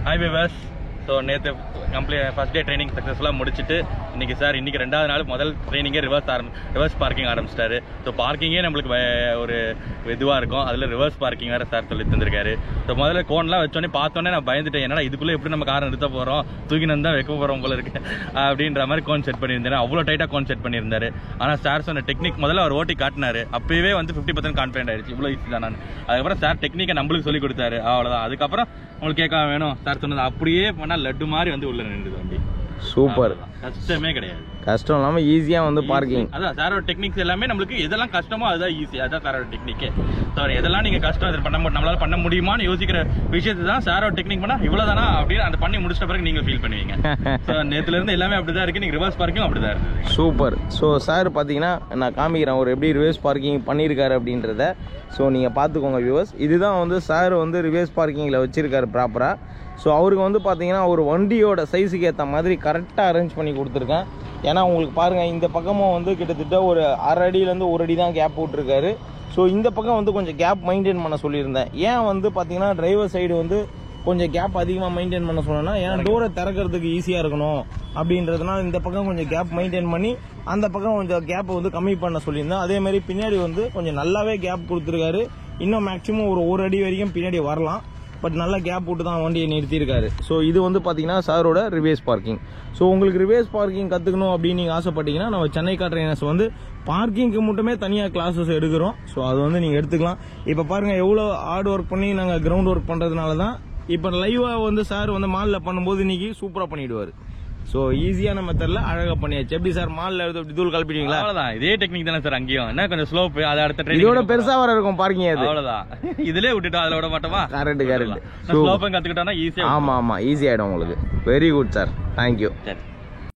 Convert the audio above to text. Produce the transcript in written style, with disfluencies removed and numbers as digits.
Hi viewers. So நேத்து first day training சக்ஸஸ்ஃபுல்லாக முடிச்சுட்டு இன்னைக்கு சார் இன்னைக்கு ரெண்டாவது நாள் முதல் ட்ரைனிங்கே ரிவர்ஸ் பார்க்கிங் ஆரம்பிச்சிட்டாரு. ஸோ பார்க்கிங்கே நம்மளுக்கு ஒரு இதுவாக இருக்கும், அதில் ரிவர்ஸ் பார்க்கிங் வேறு சார் சொல்லி தந்திருக்காரு. ஸோ முதல்ல கோன்லாம் வச்சோடனே பார்த்தோன்னே நான் பயந்துட்டேன், என்னடா இதுக்குள்ளே எப்படி நம்ம காரை நிறுத்த போகிறோம், தூக்கினு தான் வைக்க போகிறோம் போல இருக்கு அப்படின்ற மாதிரி கோன் செட் பண்ணியிருந்தேன். அவ்வளோ டைட்டாக கோன் செட் பண்ணியிருந்தாரு. ஆனால் சார் சொன்ன டெக்னிக் முதல்ல அவர் ஓட்டி காட்டினாரு, அப்பவே வந்து 50% கான்ஃபிடென்ட் ஆயிடுச்சு, இவ்வளோ ஈஸி தான். நான் அதுக்கப்புறம் சார் டெக்னிக்கை நம்மளுக்கு சொல்லி கொடுத்தாரு, அவ்வளோதான். அதுக்கப்புறம் உங்களுக்கு கேட்க வேணும் சார் சொன்னது அப்படியே பண்ணால் லட்டு மாதிரி வந்து உள்ள நின்றுது வண்டி. சூப்பர், கஷ்டமே கிடையாது, கஷ்டம் இல்லாம ஈஸியா வந்து பார்க்கிங். அதான் சாரோட டெக்னிக்ஸ் எல்லாமே நம்மளுக்கு எதெல்லாம் கஷ்டமோ அதுதான் ஈஸி, அதான் சாரோட டெக்னிக்கே. சார் எதெல்லாம் நீங்க கஷ்டம் அதை நம்மளால பண்ண முடியுமான்னு யோசிக்கிற விஷயத்தை தான் சாரோட டெக்னிக் பண்ணா இவ்வளவுதானா அப்படின்னு அந்த பண்ணி முடிச்சிட்ட பிறகு நீங்க ஃபீல் பண்ணுவீங்க. நேத்துல இருந்து எல்லாமே அப்படிதான் இருக்கு, நீங்க ரிவர்ஸ் பார்க்கிங் அப்படிதான் இருந்தது. சூப்பர். ஸோ சார் பார்த்தீங்கன்னா நான் காமிக்கிறேன் அவர் எப்படி ரிவர்ஸ் பார்க்கிங் பண்ணியிருக்காரு அப்படின்றத. ஸோ நீங்கள் பார்த்துக்கோங்க வியூவர்ஸ், இதுதான் வந்து சார் வந்து ரிவர்ஸ் பார்க்கிங்கில் வச்சுருக்காரு ப்ராப்பராக. ஸோ அவருக்கு வந்து பார்த்தீங்கன்னா ஒரு வண்டியோட சைஸுக்கு ஏற்ற மாதிரி கரெக்டாக அரேஞ்ச் பண்ணி கொடுத்துருக்கேன். ஏன்னா உங்களுக்கு பாருங்கள், இந்த பக்கமும் வந்து கிட்டத்தட்ட ஒரு 1/2 அடியிலேருந்து 1 அடி தான் கேப் விட்டுருக்காரு. ஸோ இந்த பக்கம் வந்து கொஞ்சம் கேப் மெயின்டைன் பண்ண சொல்லியிருந்தேன். ஏன் வந்து பார்த்தீங்கன்னா டிரைவர் சைடு வந்து கொஞ்சம் கேப் அதிகமாக மெயின்டைன் பண்ண சொன்னேன்னா, ஏன்னா டோரை திறக்கிறதுக்கு ஈஸியாக இருக்கணும் அப்படின்றதுனால இந்த பக்கம் கொஞ்சம் கேப் மெயின்டைன் பண்ணி அந்த பக்கம் கொஞ்சம் கேப்பை வந்து கம்மி பண்ண சொல்லியிருந்தேன். அதே மாதிரி பின்னாடி வந்து கொஞ்சம் நல்லாவே கேப் கொடுத்துருக்காரு. இன்னும் மேக்ஸிமம் ஒரு 1 அடி வரைக்கும் பின்னாடி வரலாம், பட் நல்லா கேப் விட்டு தான் வண்டியை நிறுத்தியிருக்காரு. ஸோ இது வந்து பார்த்தீங்கன்னா சாரோட ரிவர்ஸ் பார்க்கிங். ஸோ உங்களுக்கு ரிவர்ஸ் பார்க்கிங் கற்றுக்கணும் அப்படின்னு நீங்கள் ஆசைப்பட்டீங்கன்னா நம்ம சென்னை கார் ட்ரைனர்ஸ் வந்து பார்க்கிங்க்கு மட்டுமே தனியாக கிளாஸஸ் எடுக்கிறோம். ஸோ அது வந்து நீங்கள் எடுத்துக்கலாம். இப்போ பாருங்கள் எவ்வளோ ஹார்ட் ஒர்க் பண்ணி நாங்கள் கிரவுண்ட் ஒர்க் பண்ணுறதுனால தான் இப்போ லைவாக வந்து சார் வந்து மாலில் பண்ணும்போது இன்னைக்கு சூப்பராக பண்ணிவிடுவார். ஸோ ஈஸியான மெத்தட்ல அழகாக பண்ணியாச்சு. எப்படி சார் மாலில் எடுத்து தூள் கலப்பிடுவீங்களா? அவ்வளோதான், இதே டெக்னிக் தானே சார் அங்கேயும். என்ன கொஞ்சம் ஸ்லோப், அதை அடுத்த இதோட பெருசாக வர இருக்கும் பார்க்கிங். அது அவ்வளோதான், இதுலேயே விட்டுட்டோம், அதில் விட மாட்டோமா? கரெக்ட். ஸ்லோப்பம் கற்றுக்கிட்டோம்னா ஈஸியாக. ஆமாம், ஈஸி ஆகிடும் உங்களுக்கு. Very good sir, thank you. சரி.